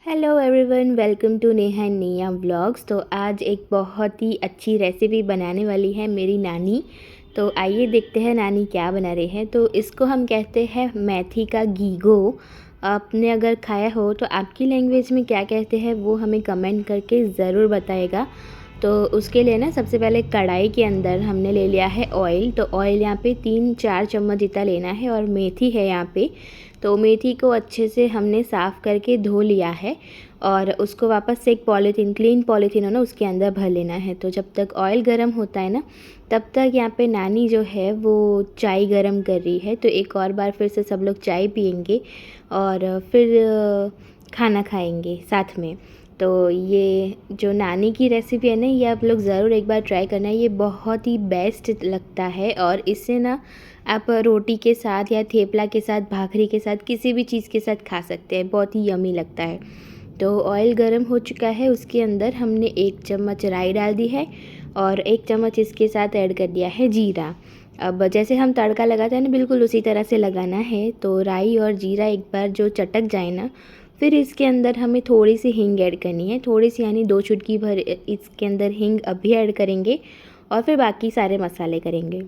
Hello everyone, welcome to Neha and Nia vlogs. तो आज एक बहुत ही अच्छी रेसिपी बनाने वाली है मेरी नानी। तो आइए देखते हैं नानी क्या बना रही है। तो इसको हम कहते हैं मेथी का गीगो। आपने अगर खाया हो तो आपकी लैंग्वेज में क्या कहते हैं वो हमें कमेंट करके ज़रूर बताएगा। तो उसके लिए ना सबसे पहले कढ़ाई के अंदर हमने ले लिया है ऑयल। तो ऑयल यहाँ पे 3-4 चम्मच जितना लेना है और मेथी है यहाँ पे। तो मेथी को अच्छे से हमने साफ़ करके धो लिया है और उसको वापस से एक पॉलीथीन, क्लीन पॉलीथीन हो ना, उसके अंदर भर लेना है। तो जब तक ऑयल गर्म होता है ना, तब तक यहाँ पे नानी जो है वो चाय गर्म कर रही है। तो एक और बार फिर से सब लोग चाय पियेंगे और फिर खाना खाएंगे साथ में। तो ये जो नानी की रेसिपी है ना, ये आप लोग ज़रूर एक बार ट्राई करना। ये बहुत ही बेस्ट लगता है और इससे ना आप रोटी के साथ या थेपला के साथ, भाखरी के साथ, किसी भी चीज़ के साथ खा सकते हैं। बहुत ही यमी लगता है। तो ऑयल गर्म हो चुका है, उसके अंदर हमने 1 चम्मच राई डाल दी है और 1 चम्मच इसके साथ ऐड कर दिया है जीरा। अब जैसे हम तड़का लगाते हैं ना, बिल्कुल उसी तरह से लगाना है। तो राई और जीरा एक बार जो चटक जाए ना, फिर इसके अंदर हमें थोड़ी सी हींग ऐड करनी है। थोड़ी सी यानी 2 चुटकी भर इसके अंदर हींग अभी ऐड करेंगे और फिर बाकी सारे मसाले करेंगे।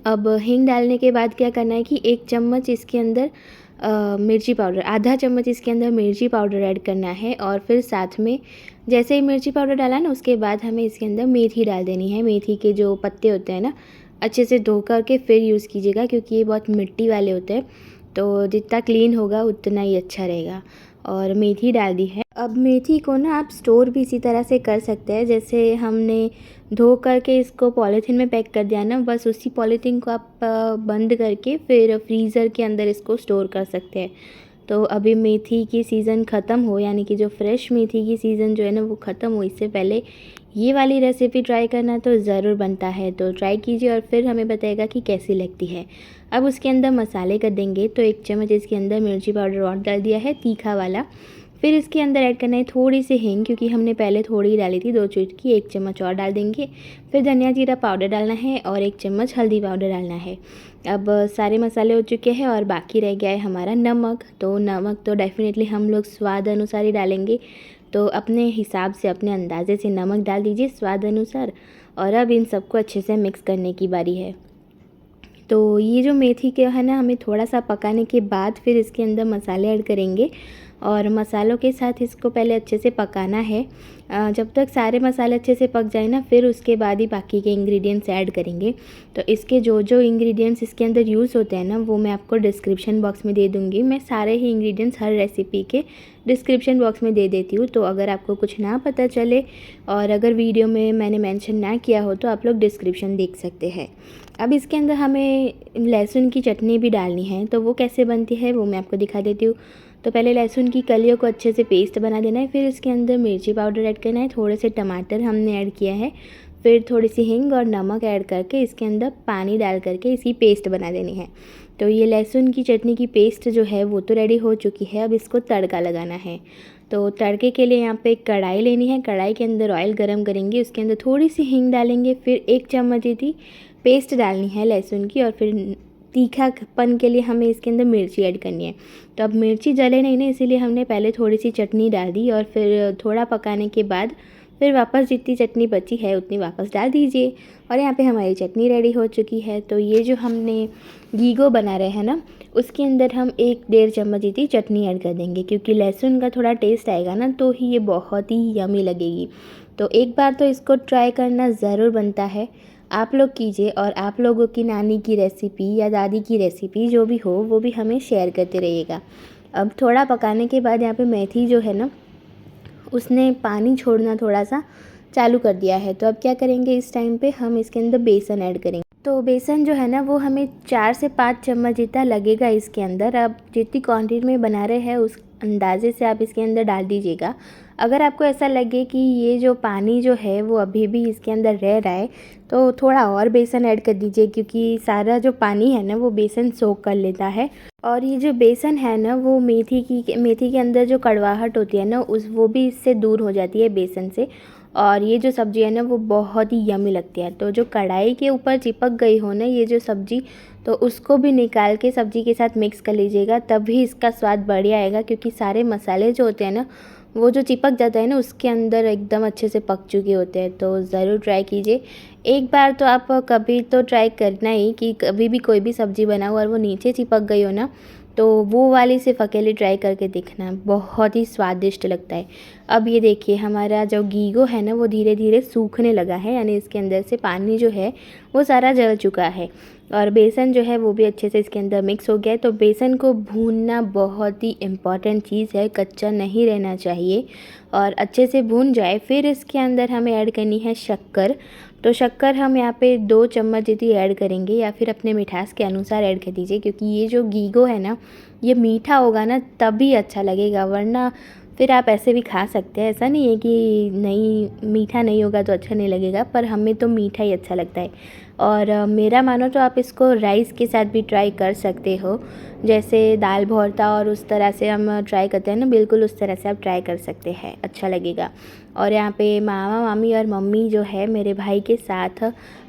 अब हींग डालने के बाद क्या करना है कि 1 चम्मच इसके अंदर मिर्ची पाउडर, आधा चम्मच इसके अंदर मिर्ची पाउडर ऐड करना है और फिर साथ में जैसे ही मिर्ची पाउडर डाला ना, उसके बाद हमें इसके अंदर मेथी डाल देनी है। मेथी के जो पत्ते होते हैं ना, अच्छे से धो कर के फिर यूज़ कीजिएगा क्योंकि ये बहुत मिट्टी वाले होते हैं। तो जितना क्लीन होगा उतना ही अच्छा रहेगा। और मेथी डाल दी है। अब मेथी को ना आप स्टोर भी इसी तरह से कर सकते हैं, जैसे हमने धो करके इसको पॉलीथीन में पैक कर दिया ना, बस उसी पॉलीथीन को आप बंद करके फिर फ्रीज़र के अंदर इसको स्टोर कर सकते हैं। तो अभी मेथी की सीज़न ख़त्म हो, यानी कि जो फ्रेश मेथी की सीज़न जो है ना वो ख़त्म हो, इससे पहले ये वाली रेसिपी ट्राई करना तो ज़रूर बनता है। तो ट्राई कीजिए और फिर हमें बताइएगा कि कैसी लगती है। अब उसके अंदर मसाले कर देंगे। तो 1 चम्मच इसके अंदर मिर्ची पाउडर और डाल दिया है, तीखा वाला। फिर इसके अंदर ऐड करना है थोड़ी सी हींग, क्योंकि हमने पहले थोड़ी ही डाली थी, 2 चुटकी, 1 चम्मच और डाल देंगे। फिर धनिया जीरा पाउडर डालना है और 1 चम्मच हल्दी पाउडर डालना है। अब सारे मसाले हो चुके हैं और बाकी रह गया है हमारा नमक। तो नमक तो डेफिनेटली हम लोग स्वाद अनुसार ही डालेंगे। तो अपने हिसाब से, अपने अंदाजे से नमक डाल दीजिए स्वाद अनुसार। और अब इन सबको अच्छे से मिक्स करने की बारी है। तो ये जो मेथी के है ना, हमें थोड़ा सा पकाने के बाद फिर इसके अंदर मसाले ऐड करेंगे और मसालों के साथ इसको पहले अच्छे से पकाना है। जब तक सारे मसाले अच्छे से पक जाए ना, फिर उसके बाद ही बाकी के इंग्रेडिएंट्स ऐड करेंगे। तो इसके जो जो इंग्रेडिएंट्स इसके अंदर यूज़ होते हैं ना, वो मैं आपको डिस्क्रिप्शन बॉक्स में दे दूँगी। मैं सारे ही इंग्रेडिएंट्स हर रेसिपी के डिस्क्रिप्शन बॉक्स में दे देती हूँ। तो अगर आपको कुछ ना पता चले और अगर वीडियो में मैंने मेंशन ना किया हो तो आप लोग डिस्क्रिप्शन देख सकते हैं। अब इसके अंदर हमें लहसुन की चटनी भी डालनी है। तो वो कैसे बनती है वो मैं आपको दिखा देती हूँ। तो पहले लहसुन की कलियों को अच्छे से पेस्ट बना देना है। फिर इसके अंदर मिर्ची पाउडर ऐड करना है, थोड़े से टमाटर हमने ऐड किया है, फिर थोड़ी सी हींग और नमक ऐड करके इसके अंदर पानी डाल करके इसकी पेस्ट बना देनी है। तो ये लहसुन की चटनी की पेस्ट जो है वो तो रेडी हो चुकी है। अब इसको तड़का लगाना है। तो तड़के के लिए यहाँ पे एक कढ़ाई लेनी है। कढ़ाई के अंदर ऑयल गरम करेंगे, उसके अंदर थोड़ी सी हींग डालेंगे, फिर 1 चम्मच थी पेस्ट डालनी है लहसुन की और फिर तीखापन के लिए हमें इसके अंदर मिर्ची ऐड करनी है। तो अब मिर्ची जले नहीं ना, इसीलिए हमने पहले थोड़ी सी चटनी डाल दी और फिर थोड़ा पकाने के बाद फिर वापस जितनी चटनी बची है उतनी वापस डाल दीजिए। और यहाँ पे हमारी चटनी रेडी हो चुकी है। तो ये जो हमने गीगो बना रहे हैं ना, उसके अंदर हम 1-1.5 चम्मच जितनी चटनी ऐड कर देंगे, क्योंकि लहसुन का थोड़ा टेस्ट आएगा ना, तो ही ये बहुत ही यमी लगेगी। तो एक बार तो इसको ट्राई करना ज़रूर बनता है। आप लोग कीजिए और आप लोगों की नानी की रेसिपी या दादी की रेसिपी जो भी हो वो भी हमें शेयर करते रहिएगा। अब थोड़ा पकाने के बाद यहाँ पे मेथी जो है ना, उसने पानी छोड़ना थोड़ा सा चालू कर दिया है। तो अब क्या करेंगे, इस टाइम पे हम इसके अंदर बेसन ऐड करेंगे। तो बेसन जो है ना वो हमें 4 से 5 चम्मच जितना लगेगा इसके अंदर। अब जितनी क्वांटिटी में बना रहे हैं उस अंदाजे से आप इसके अंदर डाल दीजिएगा। अगर आपको ऐसा लगे कि ये जो पानी जो है वो अभी भी इसके अंदर रह रहा है, तो थोड़ा और बेसन ऐड कर दीजिए, क्योंकि सारा जो पानी है ना वो बेसन सोख कर लेता है। और ये जो बेसन है ना, वो मेथी के अंदर जो कड़वाहट होती है ना, वो भी इससे दूर हो जाती है बेसन से। और ये जो सब्ज़ी है ना वो बहुत ही यम्मी लगती है। तो जो कढ़ाई के ऊपर चिपक गई हो ना ये जो सब्ज़ी, तो उसको भी निकाल के सब्ज़ी के साथ मिक्स कर लीजिएगा, तभी इसका स्वाद बढ़िया आएगा। क्योंकि सारे मसाले जो होते हैं ना वो जो चिपक जाता है ना उसके अंदर एकदम अच्छे से पक चुके होते हैं। तो ज़रूर ट्राई कीजिए एक बार। तो आप कभी तो ट्राई करना ही कि कभी भी कोई भी सब्ज़ी बनाओ और वो नीचे चिपक गई हो ना, तो वो वाली सिर्फ अकेले ट्राई करके देखना, बहुत ही स्वादिष्ट लगता है। अब ये देखिए हमारा जो गीगो है ना वो धीरे धीरे सूखने लगा है, यानी इसके अंदर से पानी जो है वो सारा जल चुका है और बेसन जो है वो भी अच्छे से इसके अंदर मिक्स हो गया है। तो बेसन को भूनना बहुत ही इम्पॉर्टेंट चीज़ है, कच्चा नहीं रहना चाहिए और अच्छे से भून जाए। फिर इसके अंदर हमें ऐड करनी है शक्कर। तो शक्कर हम यहाँ पे 2 चम्मच जितनी ऐड करेंगे या फिर अपने मिठास के अनुसार ऐड कर दीजिए। क्योंकि ये जो गीगो है ना ये मीठा होगा ना तभी अच्छा लगेगा, वरना फिर आप ऐसे भी खा सकते हैं। ऐसा नहीं है कि नहीं, मीठा नहीं होगा तो अच्छा नहीं लगेगा, पर हमें तो मीठा ही अच्छा लगता है। और मेरा मानो तो आप इसको राइस के साथ भी ट्राई कर सकते हो, जैसे दाल भरता और उस तरह से हम ट्राई करते हैं ना, बिल्कुल उस तरह से आप ट्राई कर सकते हैं, अच्छा लगेगा। और यहाँ पे मामा मामी और मम्मी जो है मेरे भाई के साथ,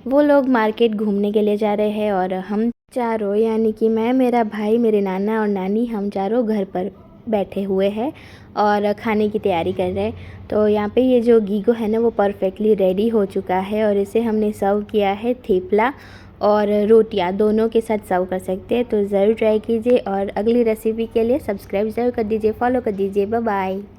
वो लोग मार्केट घूमने के लिए जा रहे हैं और हम चारों यानी कि मैं, मेरा भाई, मेरे नाना और नानी, हम चारों घर पर बैठे हुए हैं और खाने की तैयारी कर रहे हैं। तो यहाँ पे ये जो गीगो है ना वो परफेक्टली रेडी हो चुका है और इसे हमने सर्व किया है थेपला और रोटियां दोनों के साथ सर्व कर सकते हैं। तो ज़रूर ट्राई कीजिए और अगली रेसिपी के लिए सब्सक्राइब ज़रूर कर दीजिए, फॉलो कर दीजिए। Bye bye.